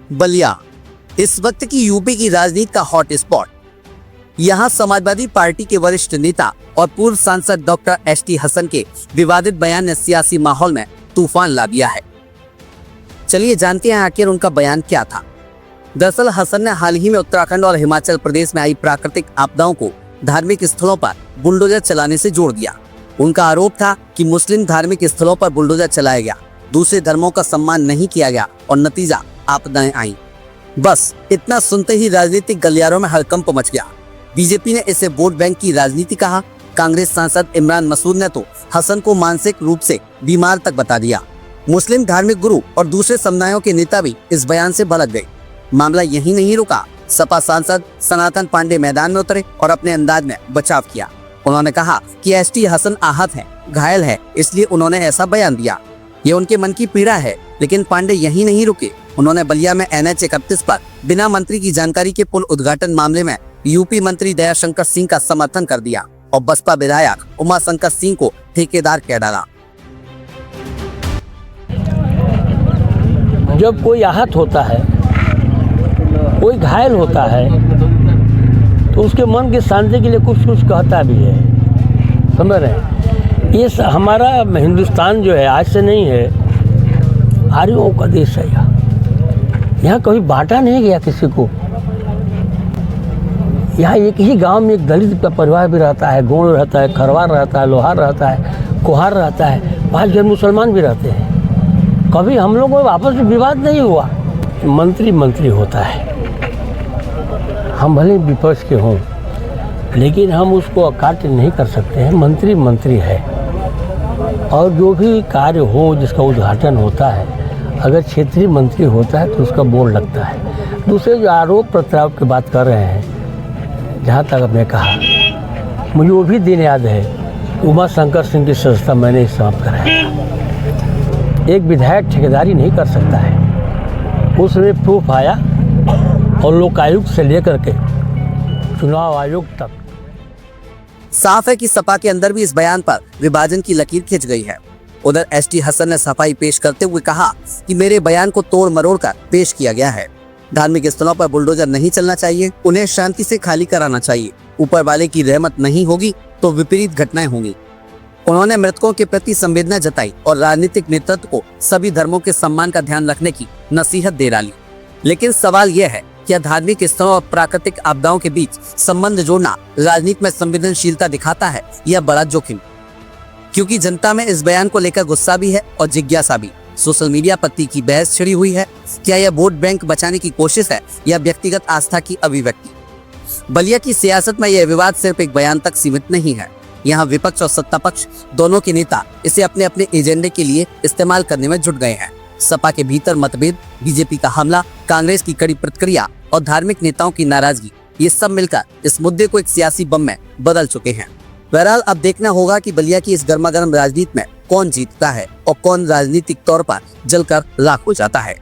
बलिया इस वक्त की यूपी की राजनीति का हॉट स्पॉट। यहाँ समाजवादी पार्टी के वरिष्ठ नेता और पूर्व सांसद डॉक्टर एसटी हसन के विवादित बयान ने सियासी माहौल में तूफान ला दिया है। चलिए जानते हैं आखिर उनका बयान क्या था। दरअसल हसन ने हाल ही में उत्तराखंड और हिमाचल प्रदेश में आई प्राकृतिक आपदाओं को धार्मिक स्थलों पर बुलडोजर चलाने से जोड़ दिया। उनका आरोप था कि मुस्लिम धार्मिक स्थलों पर बुलडोजर चलाया गया, दूसरे धर्मों का सम्मान नहीं किया गया और नतीजा आपदाएं आई। बस इतना सुनते ही राजनीतिक गलियारों में हड़कंप मच गया। बीजेपी ने इसे वोट बैंक की राजनीति कहा। कांग्रेस सांसद इमरान मसूद ने तो हसन को मानसिक रूप से बीमार तक बता दिया। मुस्लिम धार्मिक गुरु और दूसरे समुदायों के नेता भी इस बयान से भड़क गए। मामला यहीं नहीं रुका। सपा सांसद सनातन पांडे मैदान में उतरे और अपने अंदाज में बचाव किया। उन्होंने कहा कि एसटी हसन आहत है, घायल है, इसलिए उन्होंने ऐसा बयान दिया। ये उनके मन की पीड़ा है। लेकिन पांडे यहीं नहीं रुके। उन्होंने बलिया में NH 31 पर बिना मंत्री की जानकारी के पुल उद्घाटन मामले में यूपी मंत्री दयाशंकर सिंह का समर्थन कर दिया और बसपा विधायक उमाशंकर सिंह को ठेकेदार कह डाला। जब कोई आहत होता है, कोई घायल होता है, तो उसके मन की शांति के लिए कुछ कहता भी है। समझ रहे हैं? ये हमारा हिंदुस्तान जो है आज से नहीं है, आर्यों का देश है। यहाँ कभी बांटा नहीं गया किसी को। यहाँ एक ही गांव में एक दलित का परिवार भी रहता है, गोंड रहता है, खरवार रहता है, लोहार रहता है, कुहार रहता है, 5 घर मुसलमान भी रहते हैं। कभी हम लोगों को आपस में विवाद नहीं हुआ। मंत्री होता है। हम भले विपक्ष के हों, लेकिन हम उसको काट नहीं कर सकते हैं। मंत्री है और जो भी कार्य हो जिसका उद्घाटन होता है, अगर क्षेत्रीय मंत्री होता है तो उसका बोर्ड लगता है। दूसरे जो आरोप प्रत्यारोप की बात कर रहे हैं, जहाँ तक आपने कहा, मुझे वो भी दिन याद है, उमाशंकर सिंह की सदस्यता मैंने ही समाप्त कराया था। एक विधायक ठेकेदारी नहीं कर सकता है। उसमें प्रूफ आया और लोकायुक्त से लेकर के चुनाव आयोग तक। साफ है कि सपा के अंदर भी इस बयान पर विभाजन की लकीर खिंच गई है। उधर एसटी हसन ने सफाई पेश करते हुए कहा कि मेरे बयान को तोड़ मरोड़ कर पेश किया गया है। धार्मिक स्थलों पर बुलडोजर नहीं चलना चाहिए, उन्हें शांति से खाली कराना चाहिए। ऊपर वाले की रहमत नहीं होगी तो विपरीत घटनाएं होंगी। उन्होंने मृतकों के प्रति संवेदना जताई और राजनीतिक नेतृत्व को सभी धर्मों के सम्मान का ध्यान रखने की नसीहत दे डाली। लेकिन सवाल यह है, क्या धार्मिक स्थलों और प्राकृतिक आपदाओं के बीच संबंध जोड़ना राजनीति में संवेदनशीलता दिखाता है या बड़ा जोखिम? क्योंकि जनता में इस बयान को लेकर गुस्सा भी है और जिज्ञासा भी। सोशल मीडिया पर तीखी बहस छिड़ी हुई है। क्या यह वोट बैंक बचाने की कोशिश है या व्यक्तिगत आस्था की अभिव्यक्ति? बलिया की सियासत में यह विवाद सिर्फ एक बयान तक सीमित नहीं है। यहाँ विपक्ष और सत्ता पक्ष दोनों के नेता इसे अपने अपने एजेंडे के लिए इस्तेमाल करने में जुट गए हैं। सपा के भीतर मतभेद, बीजेपी का हमला, कांग्रेस की कड़ी प्रतिक्रिया और धार्मिक नेताओं की नाराजगी, ये सब मिलकर इस मुद्दे को एक सियासी बम में बदल चुके हैं। बहरहाल अब देखना होगा कि बलिया की इस गर्मागर्म राजनीति में कौन जीतता है और कौन राजनीतिक तौर पर जलकर राख हो जाता है।